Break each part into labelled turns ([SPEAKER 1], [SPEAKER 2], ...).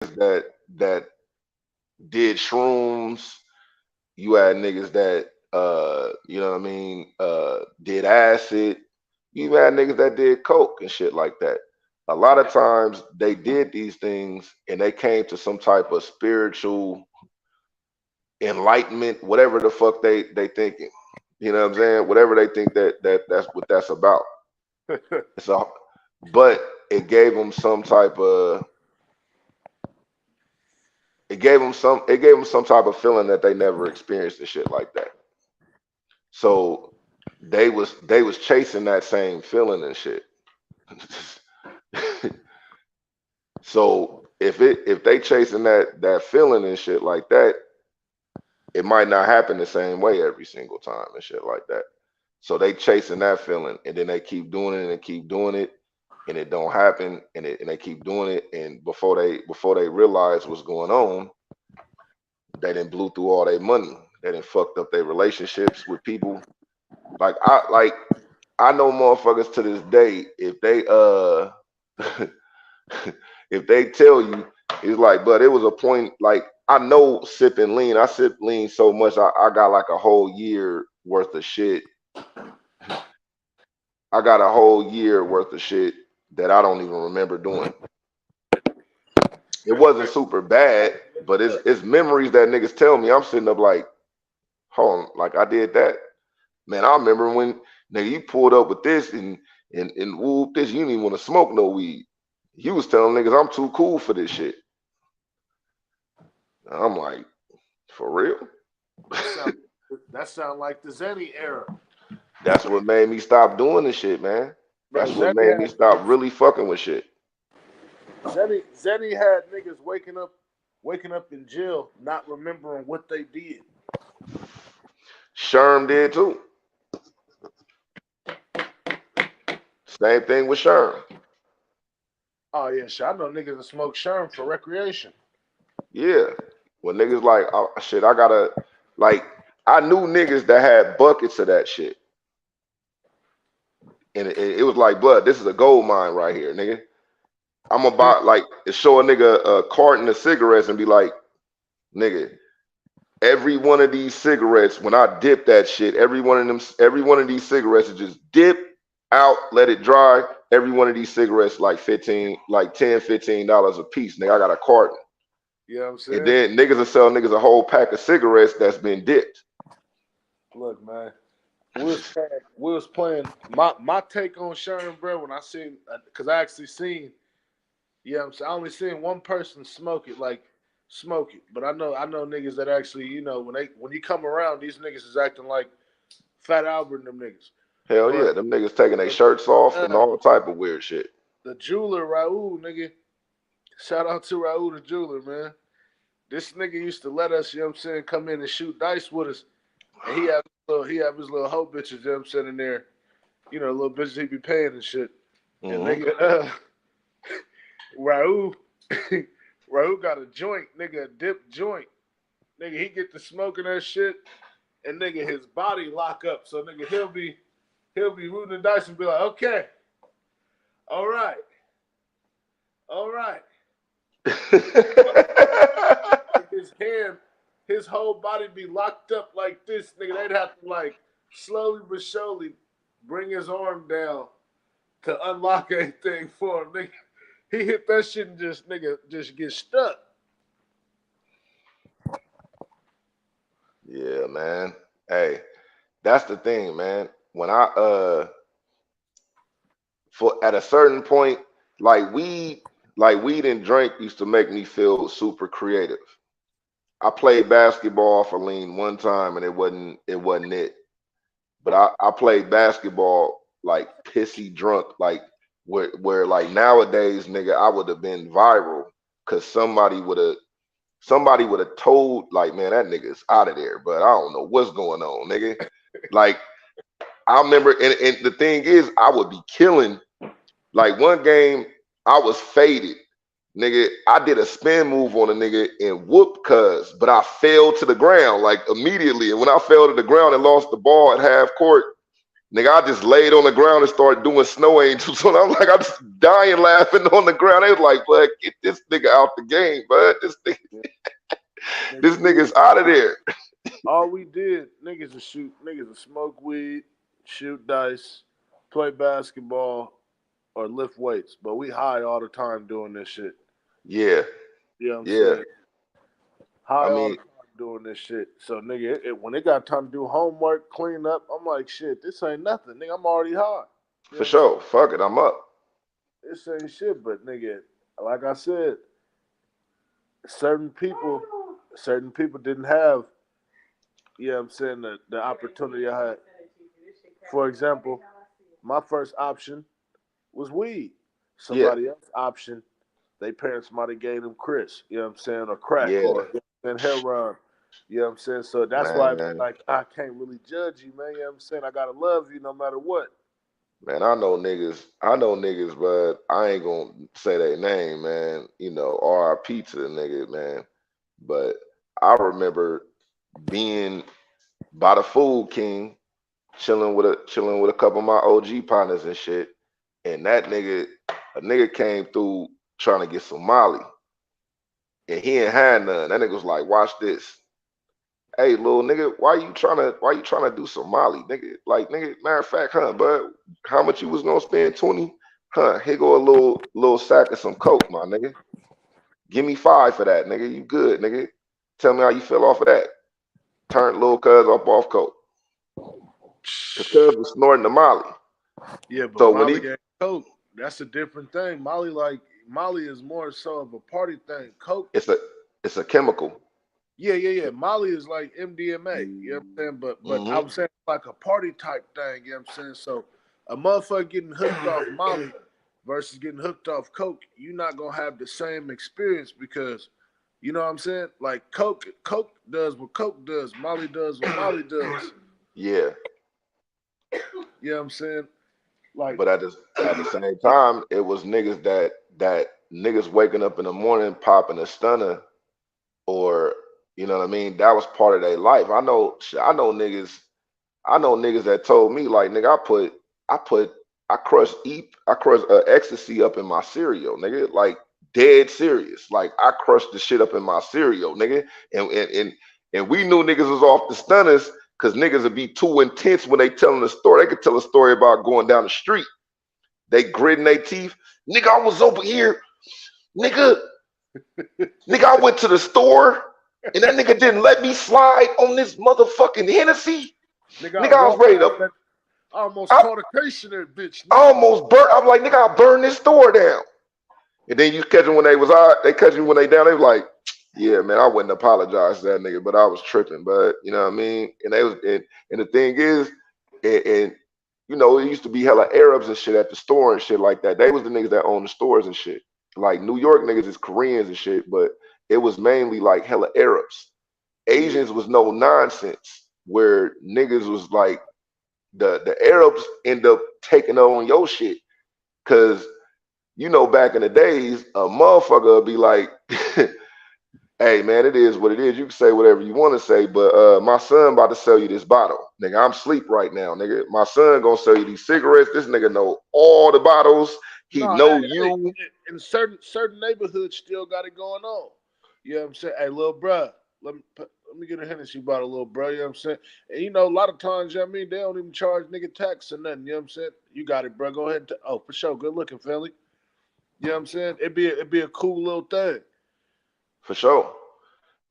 [SPEAKER 1] that did shrooms. You had niggas that you know what I mean, did acid. You even had niggas that did coke and shit like that. A lot of times they did these things and they came to some type of spiritual enlightenment, whatever the fuck they thinking. You know what I'm saying? Whatever they think that's what that's about. So, but it gave them some type of it gave them some type of feeling that they never experienced and shit like that. So they was chasing that same feeling and shit. So if they chasing that feeling and shit like that, it might not happen the same way every single time and shit like that. So they chasing that feeling and then they keep doing it and keep doing it and it don't happen and they keep doing it and before they realize what's going on, they didn't blew through all their money. They didn't fucked up their relationships with people. I know motherfuckers to this day if they if they tell you it's like, but it was a point like I know sipping lean. I sip lean so much I got like a whole year worth of shit. I got a whole year worth of shit that I don't even remember doing. It wasn't super bad, but it's memories that niggas tell me. I'm sitting up like, hold on, like I did that. Man, I remember when nigga you pulled up with this and whoop this, you didn't even want to smoke no weed. You was telling niggas I'm too cool for this shit. I'm like, for real?
[SPEAKER 2] That sound like the Zenny era.
[SPEAKER 1] That's what made me stop doing this shit, man.
[SPEAKER 2] Bro,
[SPEAKER 1] That's what made me stop really fucking with shit.
[SPEAKER 2] Zenny had niggas waking up in jail, not remembering what they did.
[SPEAKER 1] Sherm did too. Same thing with Sherm.
[SPEAKER 2] Oh yeah, shit. I know niggas that smoke sherm for recreation.
[SPEAKER 1] Yeah. When niggas like, oh, shit, I gotta, like, I knew niggas that had buckets of that shit. And it was like, blood, this is a gold mine right here, nigga. I'm about, like, show a nigga a carton of cigarettes and be like, nigga, every one of these cigarettes, when I dip that shit, every one of these cigarettes is just dip out, let it dry. Every one of these cigarettes like 15, like $10, $15 a piece. Nigga, I got a carton.
[SPEAKER 2] You know what I'm saying?
[SPEAKER 1] And then niggas will sell niggas a whole pack of cigarettes that's been dipped.
[SPEAKER 2] Look, man. We was playing my take on Sharon, bro, when I seen, because I actually seen, yeah, I'm saying, I only seen one person smoke it, but I know niggas that actually, when you come around, these niggas is acting like Fat Albert and them niggas.
[SPEAKER 1] Hell
[SPEAKER 2] But
[SPEAKER 1] yeah, them niggas taking their shirts off and all type of weird shit.
[SPEAKER 2] the jeweler Raul, nigga, shout out to Raul the jeweler, man. This nigga used to let us, you know what I'm saying, come in and shoot dice with us. And he have his little hoe bitches, you know what I'm saying, in there. Little bitches he be paying and shit. And
[SPEAKER 1] Mm-hmm.
[SPEAKER 2] nigga, Raul, Raul got a joint, nigga, a dip joint. Nigga, he get to smoking that shit, and nigga, his body lock up. So nigga, he'll be rooting the dice and be like, okay, all right, all right. His hand, his whole body be locked up like this, nigga. They'd have to like slowly but surely bring his arm down to unlock anything for him, nigga. He hit that shit and just get stuck.
[SPEAKER 1] Yeah, man. Hey, that's the thing, man. When I for at a certain point, like weed and drink used to make me feel super creative. I played basketball for lean one time and it wasn't it. But I played basketball like pissy drunk, like where like nowadays, nigga, I would have been viral because somebody would have told like, man, that nigga's out of there, but I don't know what's going on, nigga. Like I remember, and the thing is, I would be killing. Like one game, I was faded, nigga. I did a spin move on a nigga and whoop cuz, but I fell to the ground like immediately. And when I fell to the ground and lost the ball at half court, Nigga, I just laid on the ground and started doing snow angels. So I'm like, I'm just dying laughing on the ground. They was like, "Bud, get this nigga out the game, bud. This nigga's out of there."
[SPEAKER 2] All we did, niggas to smoke weed, shoot dice, play basketball, or lift weights. But we high all the time doing this shit.
[SPEAKER 1] Yeah,
[SPEAKER 2] You know what I'm
[SPEAKER 1] yeah.
[SPEAKER 2] saying?
[SPEAKER 1] I
[SPEAKER 2] High all the
[SPEAKER 1] mean,
[SPEAKER 2] time doing this shit. So nigga, when it got time to do homework, clean up, I'm like, shit, this ain't nothing. Nigga, I'm already high. You know
[SPEAKER 1] for
[SPEAKER 2] what I'm saying?
[SPEAKER 1] sure. Fuck it, I'm up.
[SPEAKER 2] This ain't shit, but nigga, like I said, certain people didn't have, you know what I'm saying, the opportunity I had. For example, my first option was weed.
[SPEAKER 1] Yeah,
[SPEAKER 2] Somebody else's option, they parents might have gave them Chris, you know what I'm saying, or crack,
[SPEAKER 1] yeah,
[SPEAKER 2] or you know what I'm saying, heroin. You know what I'm saying? So that's why
[SPEAKER 1] man.
[SPEAKER 2] like I can't really judge you, man. You know what I'm saying? I gotta love you no matter what.
[SPEAKER 1] Man, I know niggas, but I ain't gonna say their name, man. You know, RIP to the nigga, man. But I remember being by the Food King, chilling with a couple of my OG partners and shit. And a nigga came through trying to get some Molly. And he ain't had none. That nigga was like, watch this. Hey, little nigga, why you trying to do some Molly, nigga? Like, nigga, matter of fact, huh, bud, how much you was gonna spend? 20? Huh, here go a little sack of some coke, my nigga. Give me 5 for that, nigga. You good, nigga. Tell me how you feel off of that. Turned little cuz up off coke. Cause cuz was snorting the Molly.
[SPEAKER 2] Yeah, but
[SPEAKER 1] So when he
[SPEAKER 2] Molly ain't Coke. That's a different thing. Molly is more so of a party thing. Coke,
[SPEAKER 1] it's a it's a chemical.
[SPEAKER 2] yeah. Molly is like MDMA. You know what I'm saying? But
[SPEAKER 1] Hmm.
[SPEAKER 2] I'm saying like a party type thing. You know what I'm saying? So a motherfucker getting hooked off Molly versus getting hooked off Coke, you're not gonna have the same experience because you know what I'm saying? Like Coke does what Coke does. Molly does what Molly does.
[SPEAKER 1] Yeah.
[SPEAKER 2] You know what I'm saying? Like
[SPEAKER 1] But at the same time, it was niggas that niggas waking up in the morning popping a stunner, or you know what I mean. That was part of their life. I know niggas that told me like, nigga, I put I crushed ecstasy up in my cereal, nigga, like dead serious. Like I crushed the shit up in my cereal, nigga, and we knew niggas was off the stunners. Cause niggas would be too intense when they telling a story. They could tell a story about going down the street. They gritting their teeth. Nigga, I was over here. Nigga, I went to the store and that nigga didn't let me slide on this motherfucking Hennessy.
[SPEAKER 2] nigga, I
[SPEAKER 1] Nigga, I was
[SPEAKER 2] walked
[SPEAKER 1] ready
[SPEAKER 2] out
[SPEAKER 1] to.
[SPEAKER 2] that I almost
[SPEAKER 1] I,
[SPEAKER 2] caught a case in that bitch,
[SPEAKER 1] I
[SPEAKER 2] nigga.
[SPEAKER 1] almost burnt. I'm like, nigga, I burned this store down. And then you catch them when they was out. They catch you when they down. They was like, yeah, man, I wouldn't apologize to that nigga, but I was tripping. But you know what I mean. And they was, and the thing is, and you know, it used to be hella Arabs and shit at the store and shit like that. They was the niggas that owned the stores and shit. Like New York niggas is Koreans and shit, but it was mainly like hella Arabs.
[SPEAKER 2] Yeah.
[SPEAKER 1] Asians was no nonsense. Where niggas was like the Arabs end up taking on your shit. Cause you know back in the days, a motherfucker would be like, hey man, it is what it is. You can say whatever you want to say, but my son about to sell you this bottle. Nigga, I'm asleep right now, nigga. My son gonna sell you these cigarettes. This nigga know all the bottles. He
[SPEAKER 2] No,
[SPEAKER 1] know
[SPEAKER 2] hey,
[SPEAKER 1] you.
[SPEAKER 2] in certain neighborhoods still got it going on. You know what I'm saying? Hey, little bruh, let me get a Hennessy bottle, little bro. You know what I'm saying? And you know, a lot of times, you know what I mean, they don't even charge nigga tax or nothing. You know what I'm saying? You got it, bro. Go ahead. Oh, for sure. Good looking, Philly. You know what I'm saying? It'd be a cool little thing.
[SPEAKER 1] For sure.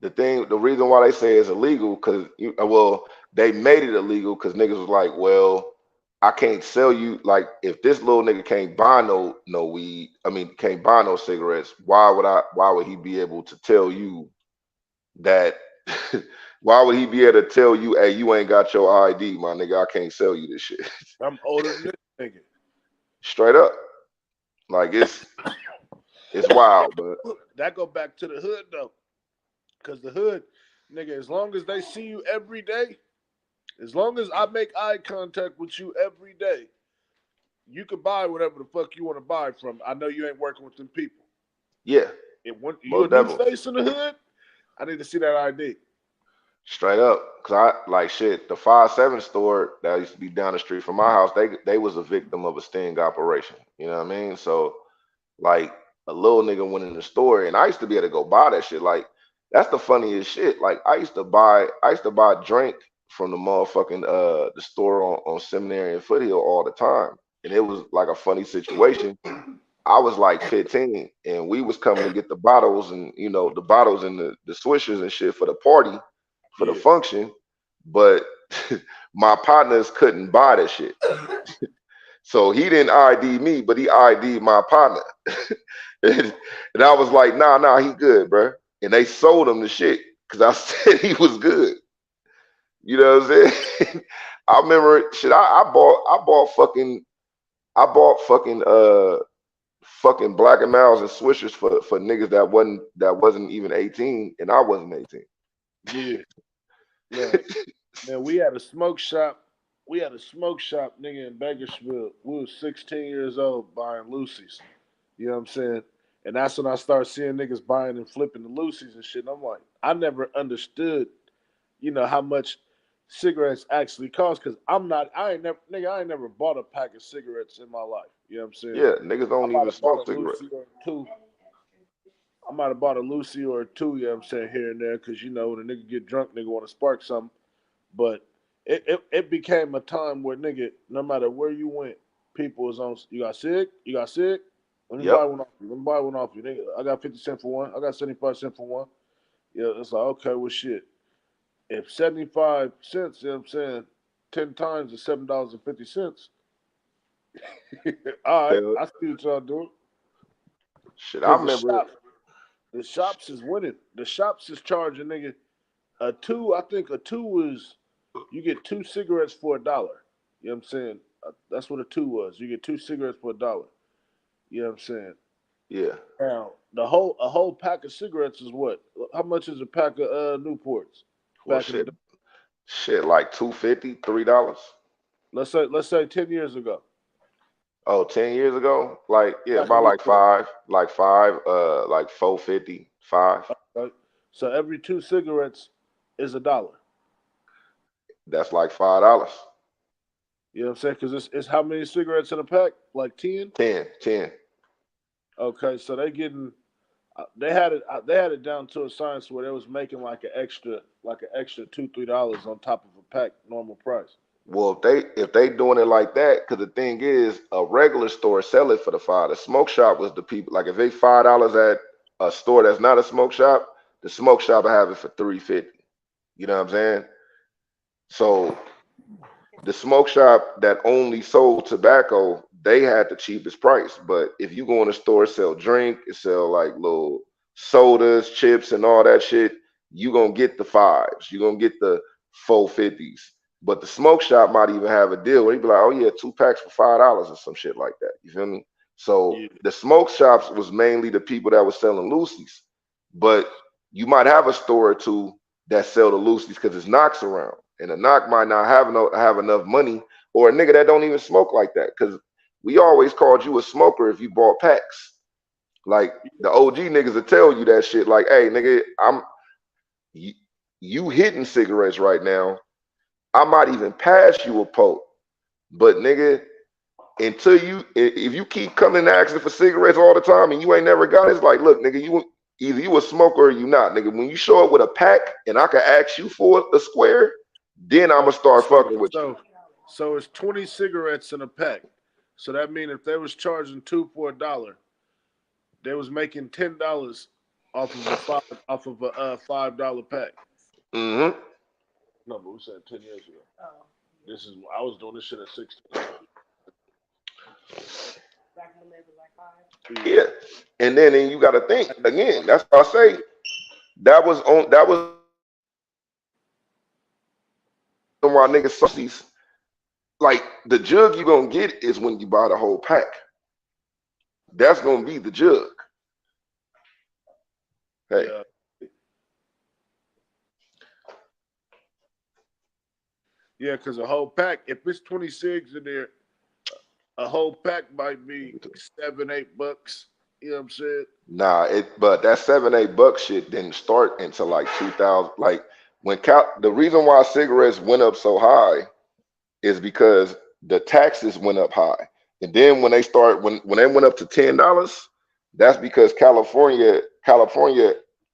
[SPEAKER 1] The reason why they say it's illegal, because well, they made it illegal because niggas was like, well, I can't sell you, like if this little nigga can't buy no weed, I mean can't buy no cigarettes, why would he be able to tell you that why would he be able to tell you, hey, you ain't got your ID, my nigga, I can't sell you this shit.
[SPEAKER 2] I'm older than this nigga.
[SPEAKER 1] Straight up. Like it's wild, but
[SPEAKER 2] That go back to the hood though, cause the hood, nigga, as long as they see you every day, as long as I make eye contact with you every day, you can buy whatever the fuck you want to buy from. I know you ain't working with them people.
[SPEAKER 1] yeah,
[SPEAKER 2] It when you a
[SPEAKER 1] most
[SPEAKER 2] new
[SPEAKER 1] definitely.
[SPEAKER 2] face in the hood, I need to see that ID.
[SPEAKER 1] Straight up, cause I like shit. The 5-7 store that used to be down the street from my house, they was a victim of a sting operation. You know what I mean? So like a little nigga went in the store, and I used to be able to go buy that shit. Like that's the funniest shit. Like I used to buy drink from the motherfucking the store on Seminary and Foothill all the time, and it was like a funny situation. I was like 15, and we was coming to get the bottles, and the bottles and the swishers and shit for the party, for the
[SPEAKER 2] Yeah.
[SPEAKER 1] function, but my partners couldn't buy that shit. So he didn't ID me, but he ID'd my partner. and I was like, nah, he good, bro. And they sold him the shit because I said he was good. You know what I'm saying? I remember shit. I bought fucking Black and Miles and Swishers for niggas that wasn't even 18, and I wasn't 18.
[SPEAKER 2] Yeah. Yeah. Man, we had a smoke shop. We had a smoke shop, nigga, in Bakersfield. We was 16 years old buying Lucy's. You know what I'm saying? And that's when I started seeing niggas buying and flipping the Lucy's and shit. And I'm like, I never understood, how much cigarettes actually cost. Cause I ain't never bought a pack of cigarettes in my life. You know what I'm saying?
[SPEAKER 1] Yeah, niggas
[SPEAKER 2] I
[SPEAKER 1] don't
[SPEAKER 2] might
[SPEAKER 1] even
[SPEAKER 2] have bought
[SPEAKER 1] smoke
[SPEAKER 2] a
[SPEAKER 1] cigarettes.
[SPEAKER 2] Lucy or two. I might have bought a Lucy or two, you know what I'm saying, here and there, because when a nigga get drunk, nigga want to spark something. But it became a time where nigga, no matter where you went, people was on. You got sick. You got sick. Let me
[SPEAKER 1] Yep.
[SPEAKER 2] buy one off you. Let me buy one off you. Nigga, I got 50 cents for one. I got 75 cents for one. Yeah, it's like okay, well shit. If 75 cents, you know what I'm saying, 10 times is $7.50. All right,
[SPEAKER 1] Yeah.
[SPEAKER 2] I see what y'all doing.
[SPEAKER 1] Shit, I
[SPEAKER 2] Cause
[SPEAKER 1] remember.
[SPEAKER 2] the shops is winning. The shops is charging nigga a two. I think a two is you get two cigarettes for $1. You know what I'm saying? That's what a two was. You get two cigarettes for $1. You know what I'm saying?
[SPEAKER 1] Yeah.
[SPEAKER 2] Now a whole pack of cigarettes is what? How much is a pack of Newports
[SPEAKER 1] Well,
[SPEAKER 2] back in the
[SPEAKER 1] shit,
[SPEAKER 2] day?
[SPEAKER 1] like 250, $3.
[SPEAKER 2] Let's say 10 years ago.
[SPEAKER 1] Oh, 10 years ago? Like, yeah,
[SPEAKER 2] Back in
[SPEAKER 1] about
[SPEAKER 2] this day,
[SPEAKER 1] like 450, five.
[SPEAKER 2] right? So every two cigarettes is $1.
[SPEAKER 1] That's like $5.
[SPEAKER 2] You know what I'm saying? Because it's how many cigarettes in a pack? Like 10.
[SPEAKER 1] 10.
[SPEAKER 2] Okay, so they had it down to a science where they was making like an extra $2-3 on top of a pack normal price.
[SPEAKER 1] Well, if they doing it like that, because the thing is, a regular store sell it for the five. The smoke shop was the people. Like if they $5 at a store that's not a smoke shop, the smoke shop will have it for 350. You know what I'm saying? So the smoke shop that only sold tobacco, they had the cheapest price. But if you go in a store, sell drink, it sell like little sodas, chips, and all that shit, you gonna get the fives. You gonna get the 450s. But the smoke shop might even have a deal where he be like, oh yeah, 2 packs for $5 or some shit like that. You feel me? So
[SPEAKER 2] Yeah,
[SPEAKER 1] the smoke shops was mainly the people that was selling loosies. But you might have a store or two that sell the loosies because it's knocks around. And a knock might not have enough money, or a nigga that don't even smoke like that. Because we always called you a smoker if you bought packs. Like the OG niggas will tell you that shit. Like, hey, nigga, you, you hitting cigarettes right now. I might even pass you a poke, but nigga, if you keep coming and asking for cigarettes all the time and you ain't never got it, it's like, look, nigga, either you a smoker or you not, nigga. When you show up with a pack and I can ask you for a square, then I'ma start
[SPEAKER 2] so
[SPEAKER 1] fucking with you.
[SPEAKER 2] so it's 20 cigarettes in a pack. So that means if they was charging two for $1, they was making $10 off of a $5 pack.
[SPEAKER 1] Hmm.
[SPEAKER 2] No, but we said 10 years ago. This is I was doing this shit at 16. Yeah.
[SPEAKER 1] Yeah. And then you gotta think again. That's why I say that was why niggas saucies. Like the jug you gonna get is when you buy the whole pack. That's gonna be the jug. Hey,
[SPEAKER 2] Yeah, yeah, because a whole pack, if it's 20 cigs in there, a whole pack might be $7-8. You know what I'm saying?
[SPEAKER 1] nah, but that $7-8 shit didn't start until like 2000. Like The reason why cigarettes went up so high is because the taxes went up high. And then when they went up to $10, that's because California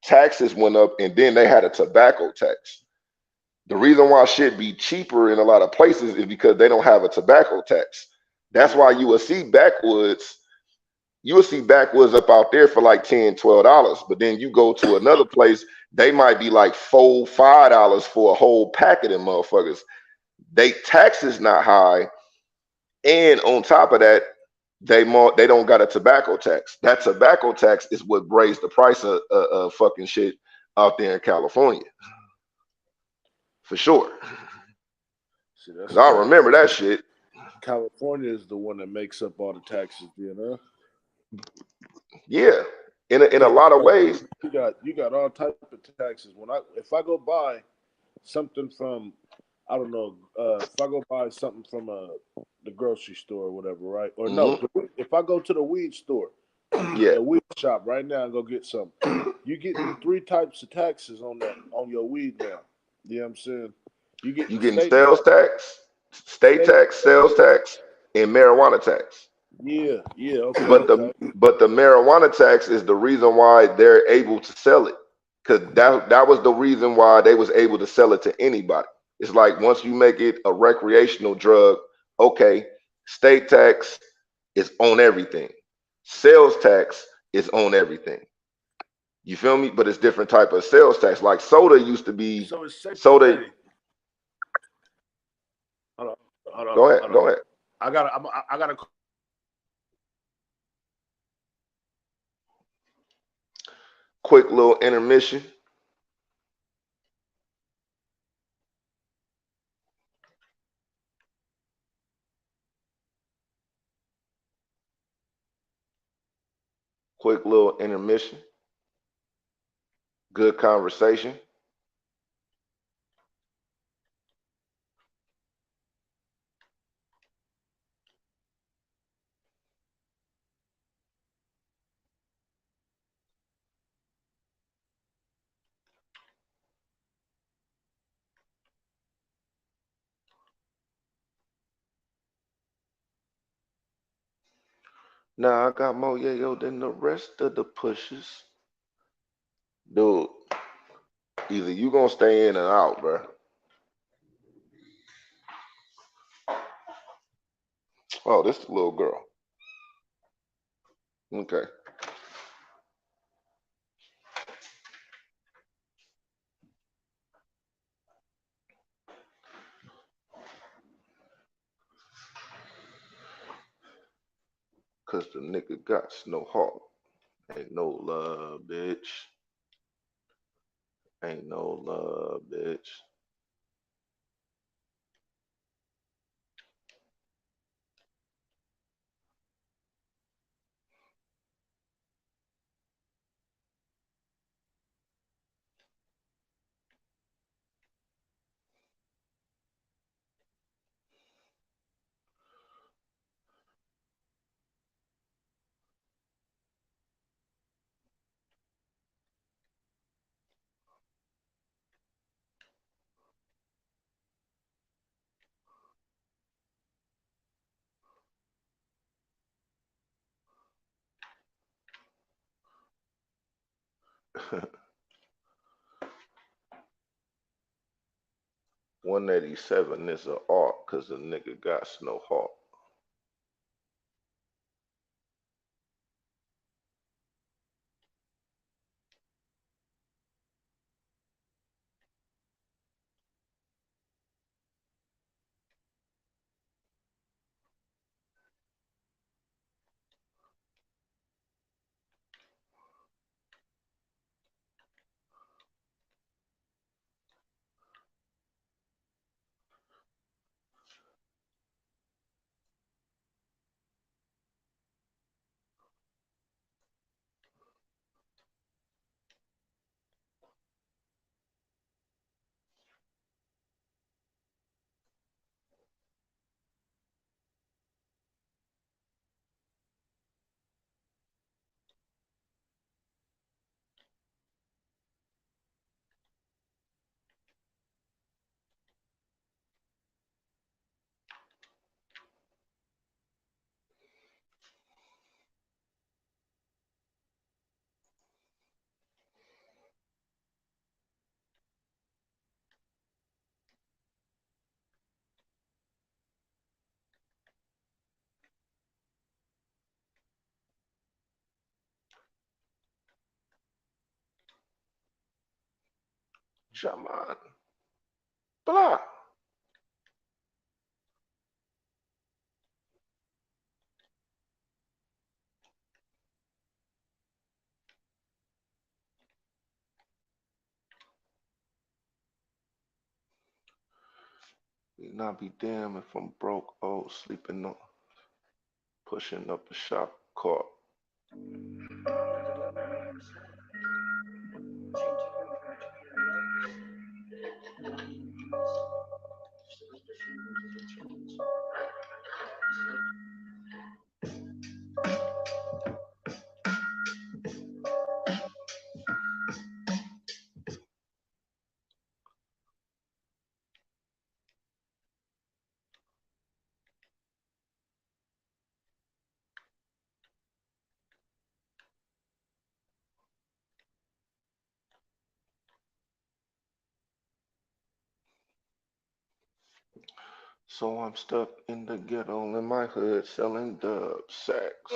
[SPEAKER 1] taxes went up, and then they had a tobacco tax. The reason why shit be cheaper in a lot of places is because they don't have a tobacco tax. That's why you will see backwoods up out there for like $10, $12. But then you go to another place, they might be like $4, $5 for a whole pack of them motherfuckers. They taxes not high, and on top of that, they don't got a tobacco tax. That tobacco tax is what raised the price of fucking shit out there in California, for sure.
[SPEAKER 2] See, that's
[SPEAKER 1] Cause I
[SPEAKER 2] crazy.
[SPEAKER 1] remember that shit.
[SPEAKER 2] California is the one that makes up all the taxes,
[SPEAKER 1] Yeah, in a
[SPEAKER 2] Yeah,
[SPEAKER 1] lot of ways.
[SPEAKER 2] you got all type of taxes. If I go buy something from, I don't know, if I go buy something from the grocery store or whatever, right? Or no,
[SPEAKER 1] Hmm.
[SPEAKER 2] if I go to the weed store,
[SPEAKER 1] Yeah,
[SPEAKER 2] the weed shop right now and go get some, you getting three types of taxes on your weed now. You know what I'm saying? You
[SPEAKER 1] you
[SPEAKER 2] getting
[SPEAKER 1] getting sales tax, state
[SPEAKER 2] state,
[SPEAKER 1] tax, sales tax, and marijuana tax.
[SPEAKER 2] yeah, yeah, okay,
[SPEAKER 1] But the
[SPEAKER 2] okay.
[SPEAKER 1] but the marijuana tax is the reason why they're able to sell it. Cause that was the reason why they was able to sell it to anybody. It's like once you make it a recreational drug, okay, state tax is on everything. Sales tax is on everything. You feel me? But it's different type of sales tax. Like soda used to be
[SPEAKER 2] So it's safe to
[SPEAKER 1] soda.
[SPEAKER 2] say. Hold on, hold on,
[SPEAKER 1] Go ahead,
[SPEAKER 2] hold on.
[SPEAKER 1] go ahead.
[SPEAKER 2] I got to.
[SPEAKER 1] Quick little intermission. Quick little intermission. Good conversation. Now I got more yayo than the rest of the pushes. Dude, either you gonna stay in and out, bro. Oh, this the little girl. Okay. Cause the nigga got no heart. Ain't no love, bitch. Ain't no love, bitch. $187 is a art cause the nigga got no heart. Shaman. Blah. We not be damned if I'm broke, old, sleeping on, pushing up a shop cart. So I'm stuck in the ghetto in my hood selling dub sacks.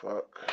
[SPEAKER 1] Fuck.